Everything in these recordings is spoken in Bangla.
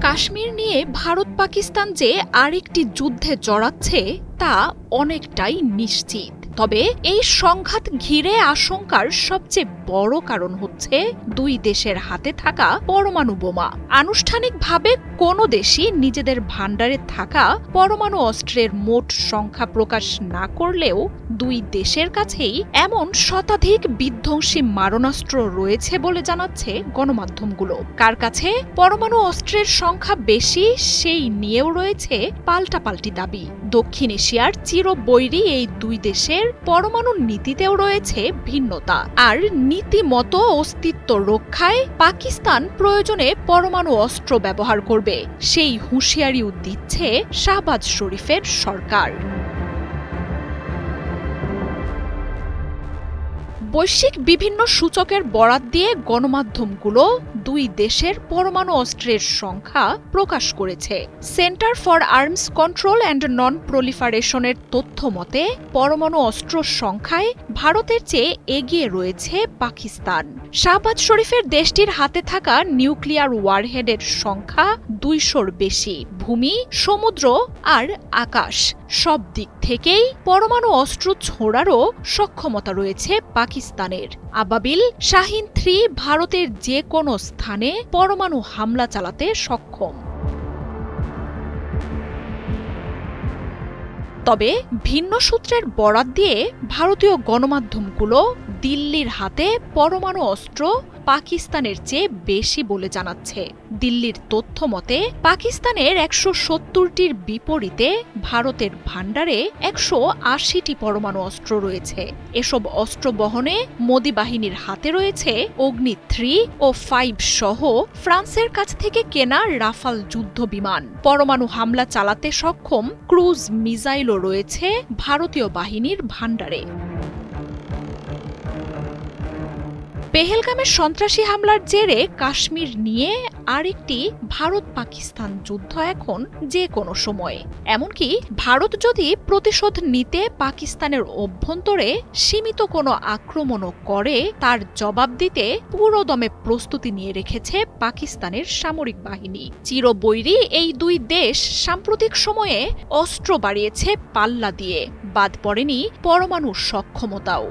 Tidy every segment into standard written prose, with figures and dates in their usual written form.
কাশ্মীর নিয়ে ভারত পাকিস্তান যে আরেকটি যুদ্ধে জড়াচ্ছে তা অনেকটাই নিশ্চিত। তবে এই সংঘাত ঘিরে আশঙ্কার সবচেয়ে বড় কারণ হচ্ছে দুই দেশের হাতে থাকা পরমাণু বোমা। আনুষ্ঠানিকভাবে কোনো দেশই নিজেদের ভান্ডারে থাকা পরমাণু অস্ত্রের মোট সংখ্যা প্রকাশ না করলেও দুই দেশের কাছেই এমন শতাধিক বিধ্বংসী মারণাস্ত্র রয়েছে বলে জানাচ্ছে গণমাধ্যমগুলো। কার কাছে পরমাণু অস্ত্রের সংখ্যা বেশি সেই নিয়েও রয়েছে পাল্টাপাল্টি দাবি। দক্ষিণ এশিয়ার চিরবৈরী এই দুই দেশের পরমাণু নীতিতেও রয়েছে ভিন্নতা। আর নীতিমতো অস্তিত্ব রক্ষায় পাকিস্তান প্রয়োজনে পরমাণু অস্ত্র ব্যবহার করবে, সেই হুঁশিয়ারিও দিচ্ছে শাহবাজ শরীফের সরকার। বৈশ্বিক বিভিন্ন সূচকের বরাত দিয়ে গণমাধ্যমগুলো দুই দেশের পরমাণু অস্ত্রের সংখ্যা প্রকাশ করেছে। Centre for arms control and non প্রলিফারেশনের তথ্য মতে পরমাণু অস্ত্র সংখ্যায় ভারতের চেয়ে এগিয়ে রয়েছে পাকিস্তান। শাহবাজ শরীফের দেশটির হাতে থাকা নিউক্লিয়ার ওয়ারহেডের সংখ্যা 200-র বেশি। ভূমি, সমুদ্র আর আকাশ সব দিক থেকেই পরমাণু অস্ত্র ছোড়ারও সক্ষমতা রয়েছে পাকিস্তানের। আবাবিল শাহিন 3 ভারতের যে কোনো স্থানে পরমাণু হামলা চালাতে সক্ষম। তবে ভিন্ন সূত্রের বরাত দিয়ে ভারতীয় গণমাধ্যমগুলো দিল্লির হাতে পরমাণু অস্ত্র পাকিস্তানের চেয়ে বেশি বলে জানাচ্ছে। দিল্লির তথ্য মতে পাকিস্তানের 170টির বিপরীতে ভারতের ভান্ডারে 180টি পরমাণু অস্ত্র রয়েছে। এসব অস্ত্র বহনে মোদি বাহিনীর হাতে রয়েছে অগ্নি 3 ও 5 সহ ফ্রান্সের কাছ থেকে কেনা রাফাল যুদ্ধ বিমান। পরমাণু হামলা চালাতে সক্ষম ক্রুজ মিসাইলও রয়েছে ভারতীয় বাহিনীর ভান্ডারে। পেহেলগামের সন্ত্রাসী হামলার জেরে কাশ্মীর নিয়ে আরেকটি ভারত পাকিস্তান যুদ্ধ এখন যে কোনো সময়ে। এমনকি ভারত যদি প্রতিশোধ নিতে পাকিস্তানের অভ্যন্তরে সীমিত কোনো আক্রমণও করে তার জবাব দিতে পুরোদমে প্রস্তুতি নিয়ে রেখেছে পাকিস্তানের সামরিক বাহিনী। চিরবৈরী এই দুই দেশ সাম্প্রতিক সময়ে অস্ত্র বাড়িয়েছে পাল্লা দিয়ে, বাদ পড়েনি পরমাণু সক্ষমতাও।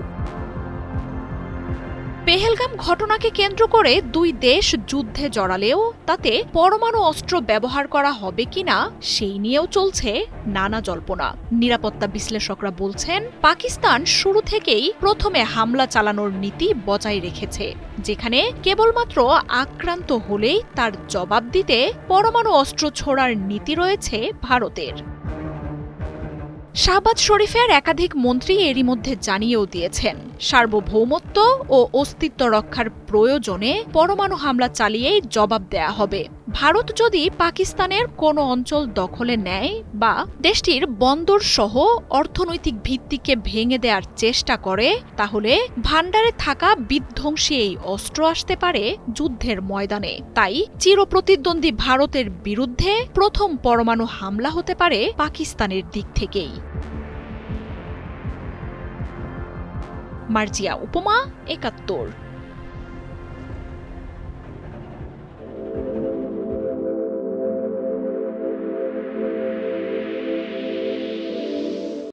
পেহেলগাম ঘটনাকে কেন্দ্র করে দুই দেশ যুদ্ধে জড়ালেও তাতে পরমাণু অস্ত্র ব্যবহার করা হবে কিনা সেই নিয়েও চলছে নানা জল্পনা। নিরাপত্তা বিশ্লেষকরা বলছেন পাকিস্তান শুরু থেকেই প্রথমে হামলা চালানোর নীতি বজায় রেখেছে, যেখানে কেবলমাত্র আক্রান্ত হলেই তার জবাব দিতে পরমাণু অস্ত্র ছোড়ার নীতি রয়েছে ভারতের। শাহবাজ শরীফের একাধিক মন্ত্রী এরই মধ্যে জানিয়েও দিয়েছেন সার্বভৌমত্ব ও অস্তিত্ব রক্ষার প্রয়োজনে পরমাণু হামলা চালিয়েই জবাব দেয়া হবে। ভারত যদি পাকিস্তানের কোনো অঞ্চল দখলে নেয় বা দেশটির বন্দর সহ অর্থনৈতিক ভিত্তিকে ভেঙে দেওয়ার চেষ্টা করে তাহলে ভান্ডারে থাকা বিধ্বংসী এই অস্ত্র আসতে পারে যুদ্ধের ময়দানে। তাই চিরপ্রতিদ্বন্দ্বী ভারতের বিরুদ্ধে প্রথম পরমাণু হামলা হতে পারে পাকিস্তানের দিক থেকেই। মার্জিয়া উপমা, ৭১।